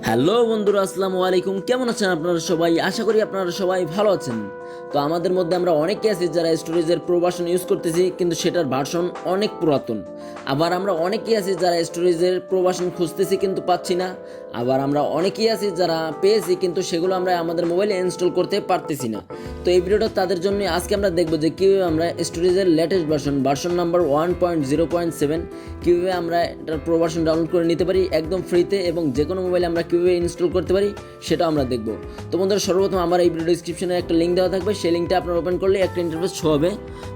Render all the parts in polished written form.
Hello বন্ধুরা, আসসালামু আলাইকুম। কেমন আছেন আপনারা সবাই? আশা করি আপনারা সবাই ভালো আছেন। তো আমাদের মধ্যে আমরা অনেকে আছি যারা স্টোরেজের প্রো ভার্সন ইউজ করতেছি, কিন্তু সেটার ভার্সন অনেক পুরাতন। আবার আমরা অনেকেই আছি যারা স্টোরেজের প্রো ভার্সন খুঁজতেছি কিন্তু পাচ্ছি না। আবার আমরা অনেকেই আছি যারা পেয়েছি কিন্তু সেগুলো আমরা আমাদের মোবাইলে ইনস্টল করতে পারতেছি না। তো এই ভিডিওটা তাদের জন্য। আজকে আমরা দেখবো যে কীভাবে আমরা স্টোরেজের লেটেস্ট ভার্সন নাম্বার 1.0.7 কীভাবে আমরা এটার প্রো ভার্সন ডাউনলোড করে নিতে পারি একদম ফ্রিতে, এবং যে কোনো মোবাইলে আমরা কীভাবে ইনস্টল করতে পারি সেটা আমরা দেখব। তো বন্ধুরা, সর্বপ্রথম আমার এই ভিডিও ডিসক্রিপশনে একটা লিঙ্ক দেওয়া থাকবে, সেই লিঙ্কটা আপনারা ওপেন করলে একটা ইন্টারফেস শো হবে।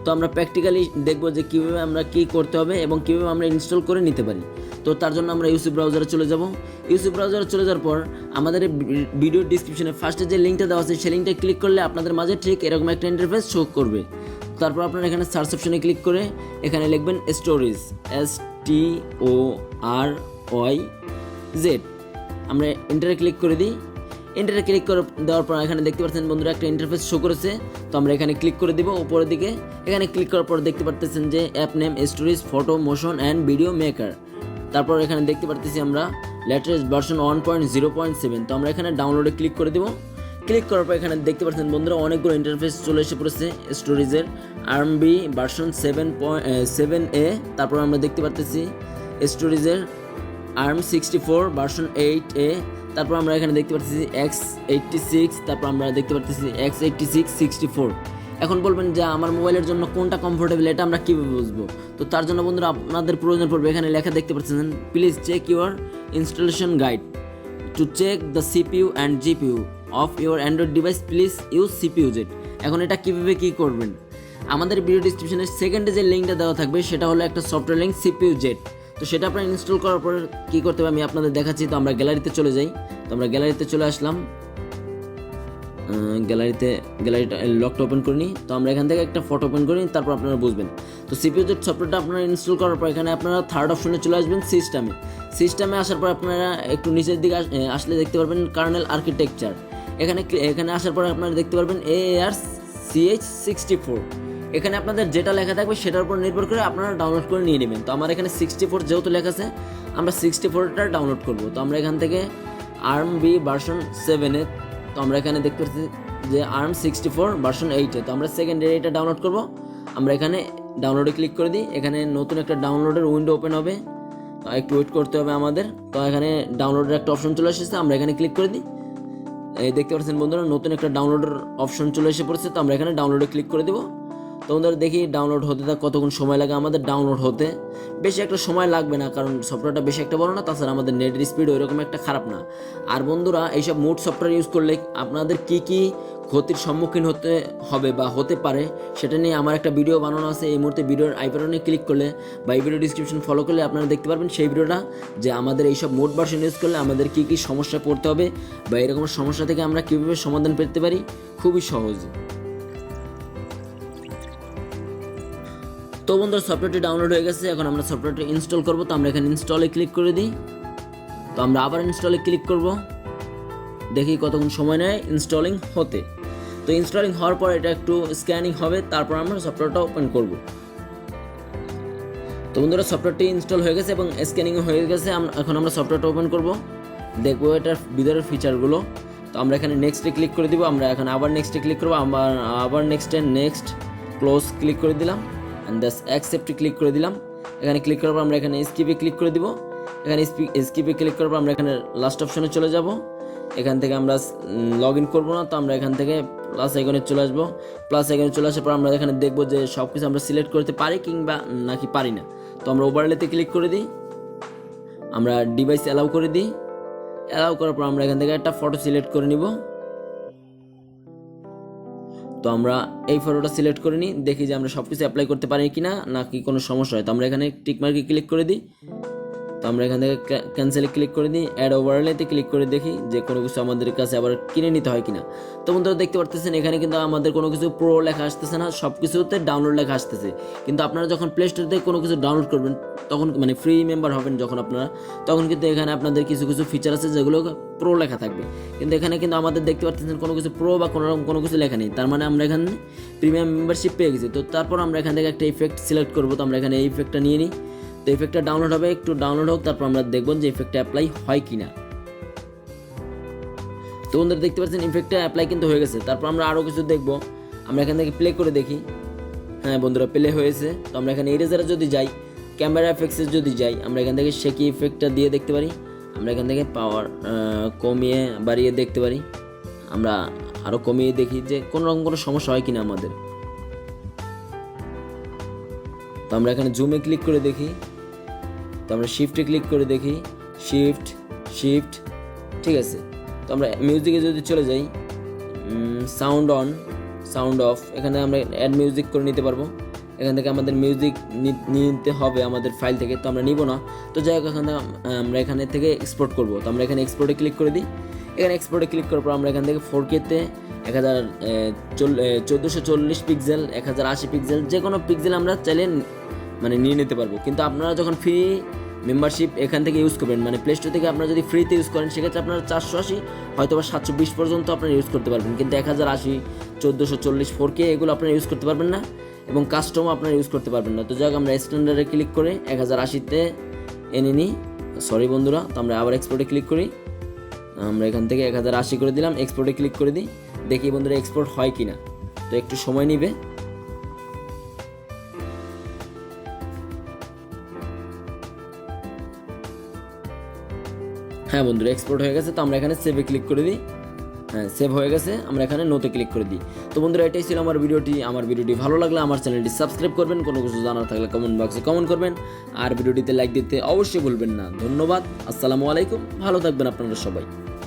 তো আমরা প্র্যাকটিক্যালি দেখব যে কীভাবে আমরা কী করতে হবে এবং কীভাবে আমরা ইনস্টল করে নিতে পারি। তো তার জন্য আমরা ইউসি ব্রাউজারে চলে যাব। ইউসি ব্রাউজারে চলে যাওয়ার পর আমাদের ভিডিও ডিসক্রিপশনে ফার্স্টে যে লিঙ্কটা দেওয়া আছে সেই লিঙ্কটা ক্লিক করলে আপনাদের মাঝে ঠিক এরকম একটা ইন্টারফেস শো করবে। তারপর আপনারা এখানে সার্চ অপশনে ক্লিক করে এখানে লিখবেন StoryZ, STORYZ। আমরা এন্টারে ক্লিক করে দিই। এন্টারে ক্লিক করে দেওয়ার পর এখানে দেখতে পাচ্ছেন বন্ধুরা একটা ইন্টারফেস শো করেছে। তো আমরা এখানে ক্লিক করে দিব উপরের দিকে। এখানে ক্লিক করার পর দেখতে পাচ্ছেন যে app name StoryZ photo motion and video maker. তারপর এখানে দেখতে পাচ্ছি আমরা লেটেস্ট ভার্সন 1.0.7। তো আমরা এখানে ডাউনলোডে ক্লিক করে দেবো। ক্লিক করার পর এখানে দেখতে পাচ্ছেন বন্ধুরা অনেকগুলো ইন্টারফেস চলে এসে পড়েছে স্টোরেজের। RMB version 7.7A। তারপর আমরা দেখতে পাচ্ছি স্টোরেজের ARM64 ভার্সন 8A। তারপর আমরা এখানে দেখতে পাচ্ছি X86। তারপর আমরা দেখতে পাচ্ছি X86 64। এখন বলবেন যে আমার মোবাইলের জন্য কোনটা কমফোর্টেবল, এটা আমরা কীভাবে বুঝবো? তো তার জন্য বন্ধুরা আপনাদের প্রয়োজন পড়বে, এখানে লেখা দেখতে পাচ্ছেন, please check your installation guide to check the CPU and GPU of your Android device, please use CPU-Z। এখন এটা কীভাবে কী করবেন? আমাদের ভিডিও ডিসক্রিপশনে সেকেন্ডে যে লিঙ্কটা দেওয়া থাকবে সেটা হলো একটা সফটওয়্যার লিঙ্ক CPU-Z। তো সেটা আপনারা ইনস্টল করার পর কী করতে হবে আমি আপনাদের দেখাচ্ছি। তো আমরা গ্যালারিতে চলে যাই। তো আমরা গ্যালারিতে চলে আসলাম। গ্যালারিটা লকটা ওপেন করে নিই। তো আমরা এখান থেকে একটা ফটো ওপেন করি, তারপর আপনারা বুঝবেন। তো CPU-Z সফটওয়্যারটা আপনারা ইনস্টল করার পর এখানে আপনারা থার্ড অপশনে চলে আসবেন সিস্টেমে আসার পর আপনারা একটু নিচের দিকে আসলে দেখতে পারবেন কার্নেল আর্কিটেকচার। এখানে আসার পর আপনারা দেখতে পারবেন AARCH64। এখানে আপনাদের যেটা লেখা থাকবে সেটার উপর নির্ভর করে আপনারা ডাউনলোড করে নিয়ে নেবেন। তো আমার এখানে 64 যেহেতু লেখা আছে, আমরা 64টা ডাউনলোড করব। তো আমরা এখান থেকে ARMB ভার্সন 7-এ। তো আমরা এখানে দেখতে পাচ্ছি যে ARM64 ভার্সন 8-এ। তো আমরা সেকেন্ডে এটা ডাউনলোড করব। আমরা এখানে ডাউনলোডে ক্লিক করে দিই। এখানে নতুন একটা ডাউনলোডের উইন্ডো ওপেন হবে, তো একটু ওয়েট করতে হবে আমাদের। তো এখানে ডাউনলোডের একটা অপশন চলে এসেছে, আমরা এখানে ক্লিক করে দিই। এই দেখতে পাচ্ছেন বন্ধুরা নতুন একটা ডাউনলোডের অপশন চলে এসে পড়েছে। তো আমরা এখানে ডাউনলোডে ক্লিক করে দেবো। তো বন্ধুরা দেখি ডাউনলোড হতে কতক্ষণ সময় লাগে। আমাদের ডাউনলোড হতে বেশি একটা সময় লাগবে না, কারণ সফটওয়্যারটা বেশি একটা বড় না, তাছাড়া আমাদের নেটের স্পিড ওইরকম একটা খারাপ না। আর বন্ধুরা এইসব মোড সফটওয়্যার ইউজ করলে আপনাদের কী কী ক্ষতির সম্মুখীন হতে হবে বা হতে পারে সেটা নিয়ে আমার একটা ভিডিও বানানো আছে। এই মুহূর্তে ভিডিওর আইকনে ক্লিক করলে বা এই ভিডিও ডিসক্রিপশন ফলো করলে আপনারা দেখতে পারবেন সেই ভিডিওটা, যে আমাদের এইসব মোড ভার্সন ইউজ করলে আমাদের কী কী সমস্যা পড়তে হবে বা এরকম সমস্যা থেকে আমরা কীভাবে সমাধান পেতে পারি খুবই সহজ। তো বন্ধুরা সফটওয়্যারটি ডাউনলোড হয়ে গেছে, এখন আমরা সফটওয়্যারটি ইনস্টল করব। তো আমরা এখানে ইনস্টলে ক্লিক করে দিই। তো আমরা আবার ইনস্টলে ক্লিক করব, দেখি কতক্ষণ সময় নেয় ইনস্টলিং হতে। তো ইনস্টলিং হওয়ার পর এটা একটু স্ক্যানিং হবে, তারপর আমরা সফটওয়্যারটা ওপেন করব। তো বন্ধুরা সফটওয়্যারটি ইনস্টল হয়ে গেছে এবং স্ক্যানিংও হয়ে গেছে। এখন আমরা সফটওয়্যারটা ওপেন করব, দেখবো এটার ভিতরের ফিচারগুলো। তো আমরা এখানে নেক্সটে ক্লিক করে দিব। আমরা এখন আবার নেক্সটে ক্লিক করবো, আবার নেক্সট ক্লোজ ক্লিক করে দিলাম, দ্যাস অ্যাকসেপ্টে ক্লিক করে দিলাম। এখানে ক্লিক করার পর আমরা এখানে স্কিপে ক্লিক করে দিব। এখানে স্কিপে ক্লিক করার পর আমরা এখানে লাস্ট অপশনে চলে যাব। এখান থেকে আমরা লগ ইন করবো না, তো আমরা এখান থেকে প্লাস আইকনে চলে আসবো। প্লাস আইকনে চলে আসার পর আমরা এখানে দেখবো যে সব কিছু আমরা সিলেক্ট করতে পারি কিংবা নাকি পারি না। তো আমরা ওভারলেতে ক্লিক করে দিই, আমরা ডিভাইস অ্যালাউ করে দিই। অ্যালাউ করার পর আমরা এখান থেকে একটা ফটো সিলেক্ট করে নিব। তো আমরা এই ফটোটা সিলেক্ট করে নিই, দেখি যে আমরা সব কিছু অ্যাপ্লাই করতে পারি কিনা নাকি কোনো সমস্যা হয়। তো আমরা এখানে টিকমার্কে ক্লিক করে দিই। তো আমরা এখান থেকে ক্যান্সেলে ক্লিক করে দিই, অ্যাড ওভারলেতে ক্লিক করে দেখি যে কোনো কিছু আমাদের কাছে আবার কিনে নিতে হয় কিনা। তো বন্ধুরা দেখতে পারতেছেন এখানে কিন্তু আমাদের কোনো কিছু প্রো লেখা আসতেছে না, সব কিছুতে ডাউনলোড লেখা আসতেছে। কিন্তু আপনারা যখন প্লে স্টোর থেকে কোনো কিছু ডাউনলোড করবেন তখন মানে ফ্রি মেম্বার হবেন যখন আপনারা, তখন কিন্তু এখানে আপনাদের কিছু কিছু ফিচার আছে যেগুলো প্রো লেখা থাকবে। কিন্তু এখানে কিন্তু আমাদের দেখতে পাচ্ছেন কোনো কিছু প্রো বা কোনো কিছু লেখা নেই, তার মানে আমরা এখানে প্রিমিয়াম মেম্বারশিপ পেয়ে গেছি। তো তারপর আমরা এখান থেকে একটা ইফেক্ট সিলেক্ট করবো। তো আমরা এখানে এই ইফেক্টটা নিয়ে নিই। তো ইফেক্টটা ডাউনলোড হবে, একটু ডাউনলোড হোক, তারপর আমরা দেখব যে ইফেক্টটা অ্যাপ্লাই হয় কিনা। তো বন্ধুরা দেখতে পাচ্ছেন ইফেক্টটা অ্যাপ্লাই কিন্তু হয়ে গেছে। তারপর আমরা আরও কিছু দেখবো, আমরা এখান থেকে প্লে করে দেখি। হ্যাঁ বন্ধুরা, প্লে হয়েছে। তো আমরা এখানে ইরেজারে যদি যাই, ক্যামেরা এফেক্টসে যদি যাই, আমরা এখান থেকে শেকি ইফেক্টটা দিয়ে দেখতে পারি। আমরা এখান থেকে পাওয়ার কমিয়ে বাড়িয়ে দেখতে পারি। আমরা আরও কমিয়ে দেখি যে কোনো রকম কোনো সমস্যা হয় কিনা আমাদের। তো আমরা এখানে জুমে ক্লিক করে দেখি। তো আমরা শিফটে ক্লিক করে দেখি, শিফট, ঠিক আছে। তো আমরা মিউজিকে যদি চলে যাই, সাউন্ড অন, সাউন্ড অফ, এখানে আমরা অ্যাড মিউজিক করে নিতে পারবো। এখান থেকে আমাদের মিউজিক নিতে হবে আমাদের ফাইল থেকে, তো আমরা নিব না। তো যাই হোক, এখানে আমরা এখানে থেকে এক্সপোর্ট করব। তো আমরা এখানে এক্সপোর্টে ক্লিক করে দিই। এখানে এক্সপোর্টে ক্লিক করার পর আমরা এখান থেকে 4K-তে 1440 পিক্সেল, 1080 পিক্সেল, যে কোনো পিক্সেল আমরা চাইলে মানে নিয়ে নিতে পারবো। কিন্তু আপনারা যখন ফ্রি মেম্বারশিপ এখান থেকে ইউজ করবেন, মানে প্লে স্টোর থেকে আপনারা যদি ফ্রিতে ইউজ করেন, সেক্ষেত্রে আপনারা 480 হয়তো বা 720 পর্যন্ত আপনারা ইউজ করতে পারবেন। কিন্তু 1080, 1440, 4K এগুলো আপনারা ইউজ করতে পারবেন না, এবং কাস্টমও আপনারা ইউজ করতে পারবেন না। তো যাক, আমরা স্ট্যান্ডার্ডে ক্লিক করে 1080-তে এনে নিই। সরি বন্ধুরা, তো আমরা আবার এক্সপোর্টে ক্লিক করি। আমরা এখান থেকে 1080 করে দিলাম, এক্সপোর্টে ক্লিক করে দিই। দেখি বন্ধুরা এক্সপোর্ট হয় কিনা। তো একটু সময় নিবে। হ্যাঁ বন্ধুরা, এক্সপোর্ট হয়ে গেছে। তো আমরা এখানে সেভে ক্লিক করে দিই। হ্যাঁ, সেভ হয়ে গেছে। আমরা এখানে নোতে ক্লিক করে দিই। তো বন্ধুরা, এটাই ছিল আমার ভিডিওটি। আমার ভিডিওটি ভালো লাগলে আমার চ্যানেলটি সাবস্ক্রাইব করবেন, কোনো কিছু জানার থাকলে কমেন্ট বক্সে কমেন্ট করবেন, আর ভিডিওটিতে লাইক দিতে অবশ্যই ভুলবেন না। ধন্যবাদ। আসসালামু আলাইকুম। ভালো থাকবেন আপনারা সবাই।